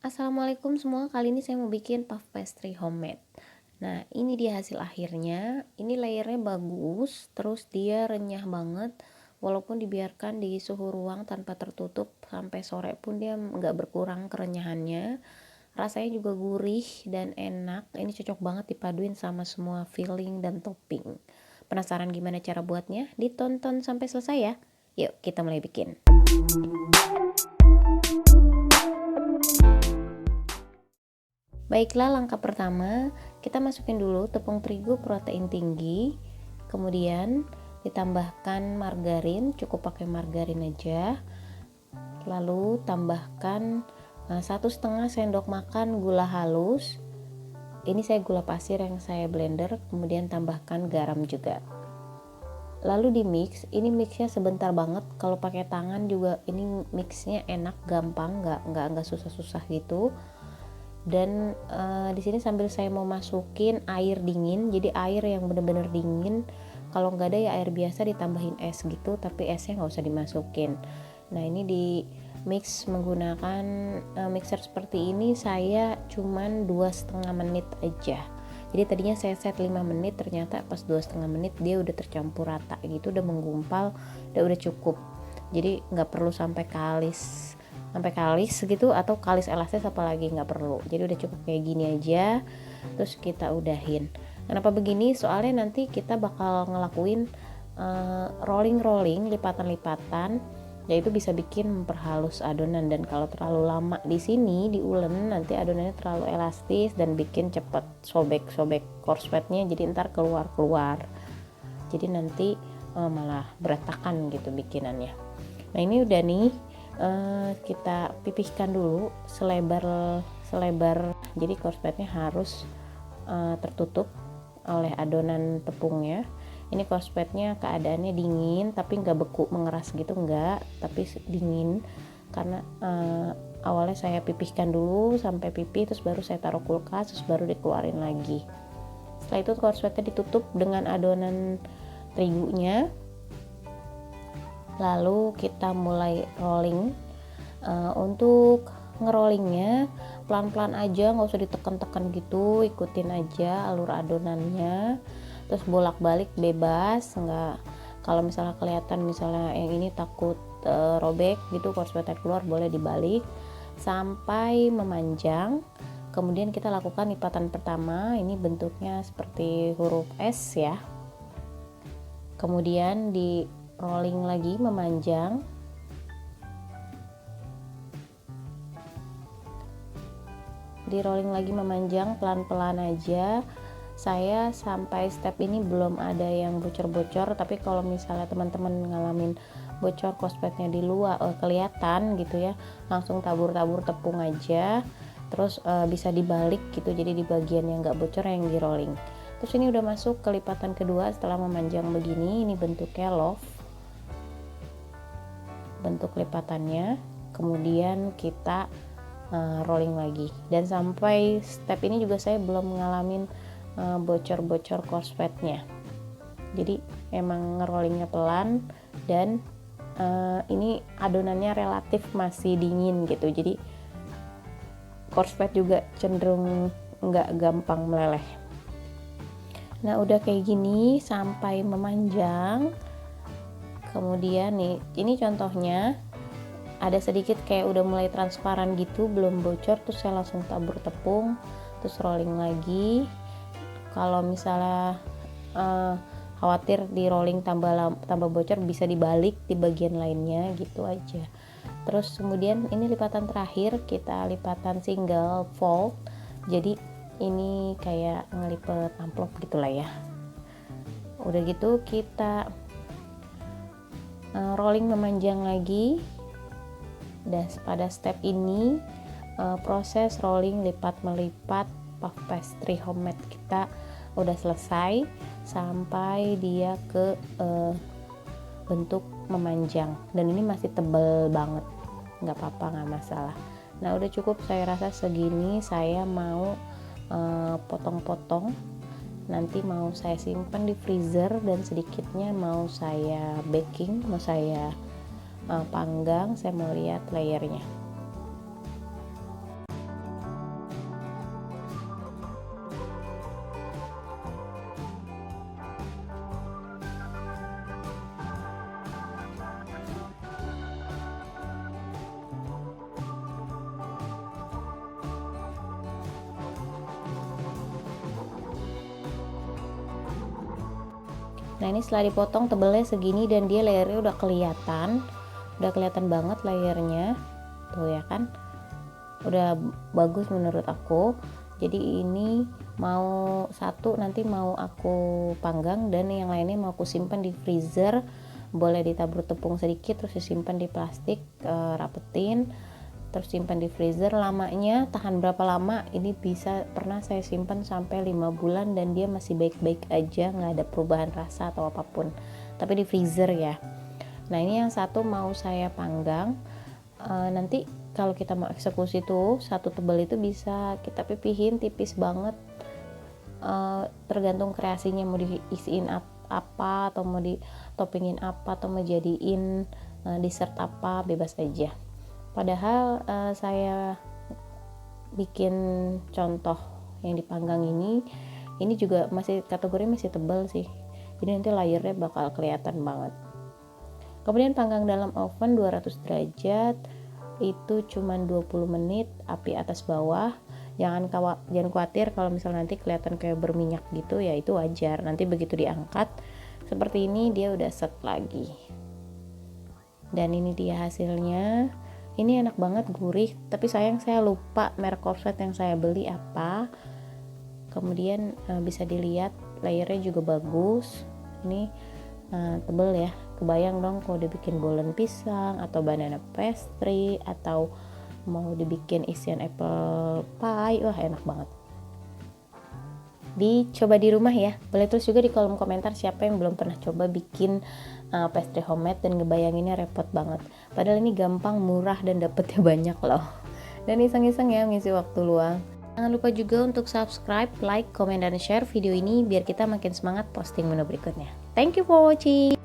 Assalamualaikum semua, kali ini saya mau bikin puff pastry homemade. Nah, ini dia hasil akhirnya. Ini layernya bagus, terus dia renyah banget. Walaupun dibiarkan di suhu ruang tanpa tertutup sampai sore pun dia nggak berkurang kerenyahannya. Rasanya juga gurih dan enak. Ini cocok banget dipaduin sama semua filling dan topping. Penasaran gimana cara buatnya? Ditonton sampai selesai ya. Yuk kita mulai bikin. Baiklah, langkah pertama kita masukin dulu tepung terigu protein tinggi, kemudian ditambahkan margarin, cukup pakai margarin aja, lalu tambahkan 1,5 sendok makan gula halus. Ini saya gula pasir yang saya blender, kemudian tambahkan garam juga. Lalu di mix, ini mixnya sebentar banget. Kalau pakai tangan juga ini mixnya enak, gampang, nggak susah-susah gitu. Dan di sini sambil saya mau masukin air dingin, jadi air yang bener-bener dingin. Kalau nggak ada ya air biasa ditambahin es gitu, tapi esnya nggak usah dimasukin. Nah, ini di mix menggunakan mixer seperti ini saya cuman 2,5 menit aja. Jadi tadinya saya set 5 menit, ternyata pas 2,5 menit dia udah tercampur rata gitu, udah menggumpal, udah cukup. Jadi nggak perlu sampai kalis gitu, atau kalis elastis apalagi nggak perlu. Jadi udah cukup kayak gini aja, terus kita udahin. Kenapa begini? Soalnya nanti kita bakal ngelakuin rolling lipatan, yaitu bisa bikin memperhalus adonan. Dan kalau terlalu lama di sini diulen, nanti adonannya terlalu elastis dan bikin cepet sobek korsletnya, jadi ntar keluar, jadi nanti malah berantakan gitu bikinannya. Nah, ini udah nih, kita pipihkan dulu selebar, jadi korsletnya harus tertutup oleh adonan tepungnya. Ini korsletnya keadaannya dingin, tapi nggak beku mengeras gitu, nggak, tapi dingin, karena awalnya saya pipihkan dulu sampai pipih, terus baru saya taruh kulkas, terus baru dikeluarin lagi. Setelah itu korsletnya ditutup dengan adonan terigunya. Lalu kita mulai rolling. Untuk ngerollingnya pelan-pelan aja, nggak usah ditekan-tekan gitu, ikutin aja alur adonannya, terus bolak-balik bebas. Nggak, kalau misalnya kelihatan misalnya yang ini takut robek gitu, korsletnya keluar, boleh dibalik sampai memanjang. Kemudian kita lakukan lipatan pertama, ini bentuknya seperti huruf S ya. Kemudian di rolling lagi memanjang, pelan-pelan aja. Saya sampai step ini belum ada yang bocor-bocor, tapi kalau misalnya teman-teman ngalamin bocor korsletnya di luar kelihatan gitu ya, langsung tabur-tabur tepung aja, terus bisa dibalik gitu, jadi di bagian yang nggak bocor yang di rolling. Terus ini udah masuk ke lipatan kedua setelah memanjang begini. Ini bentuknya love, bentuk lipatannya. Kemudian kita rolling lagi, dan sampai step ini juga saya belum ngalamin bocor-bocor korsletnya. Jadi emang ngerollingnya pelan, dan ini adonannya relatif masih dingin gitu, jadi korslet juga cenderung nggak gampang meleleh. Nah, udah kayak gini sampai memanjang. Kemudian nih, ini contohnya ada sedikit kayak udah mulai transparan gitu, belum bocor, terus saya langsung tabur tepung, terus rolling lagi. Kalau misalnya khawatir di rolling tambah bocor, bisa dibalik di bagian lainnya gitu aja. Terus kemudian ini lipatan terakhir, kita lipatan single fold, jadi ini kayak ngelipet amplop gitulah ya. Udah gitu kita rolling memanjang lagi. Dan pada step ini proses rolling lipat melipat puff pastry homemade kita udah selesai sampai dia ke bentuk memanjang, dan ini masih tebal banget, nggak apa-apa, nggak masalah. Nah, udah cukup saya rasa segini. Saya mau potong-potong, nanti mau saya simpan di freezer, dan sedikitnya mau saya baking, mau saya panggang. Saya mau lihat layernya. Nah ini setelah dipotong tebelnya segini dan dia layernya udah kelihatan banget layernya tuh ya kan, udah bagus menurut aku. Jadi ini mau satu nanti mau aku panggang dan yang lainnya mau aku simpan di freezer, boleh ditabur tepung sedikit terus disimpan di plastik, rapetin terus simpan di freezer. Lamanya tahan berapa lama, ini bisa pernah saya simpan sampai 5 bulan dan dia masih baik-baik aja, nggak ada perubahan rasa atau apapun, tapi di freezer ya. Nah ini yang satu mau saya panggang. Nanti kalau kita mau eksekusi tuh satu tebal itu bisa kita pipihin tipis banget, tergantung kreasinya mau diisiin apa atau mau ditopingin apa atau mau jadiin dessert apa, bebas aja. Padahal saya bikin contoh yang dipanggang ini juga masih kategori masih tebal sih, jadi nanti layernya bakal kelihatan banget. Kemudian panggang dalam oven 200 derajat itu cuman 20 menit, api atas bawah. Jangan khawatir kalau misalnya nanti kelihatan kayak berminyak gitu, ya itu wajar. Nanti begitu diangkat seperti ini dia udah set lagi. Dan ini dia hasilnya. Ini enak banget, gurih, tapi sayang saya lupa merek korset yang saya beli apa. Kemudian bisa dilihat layernya juga bagus. Ini tebel ya, kebayang dong kalau dibikin bolen pisang atau banana pastry atau mau dibikin isian apple pie, wah enak banget. Dicoba di rumah ya, boleh tulis juga di kolom komentar siapa yang belum pernah coba bikin pastry homemade dan ngebayanginnya repot banget, padahal ini gampang, murah, dan dapetnya banyak loh, dan iseng-iseng ya ngisi waktu luang. Jangan lupa juga untuk subscribe, like, komen, dan share video ini biar kita makin semangat posting menu berikutnya. Thank you for watching.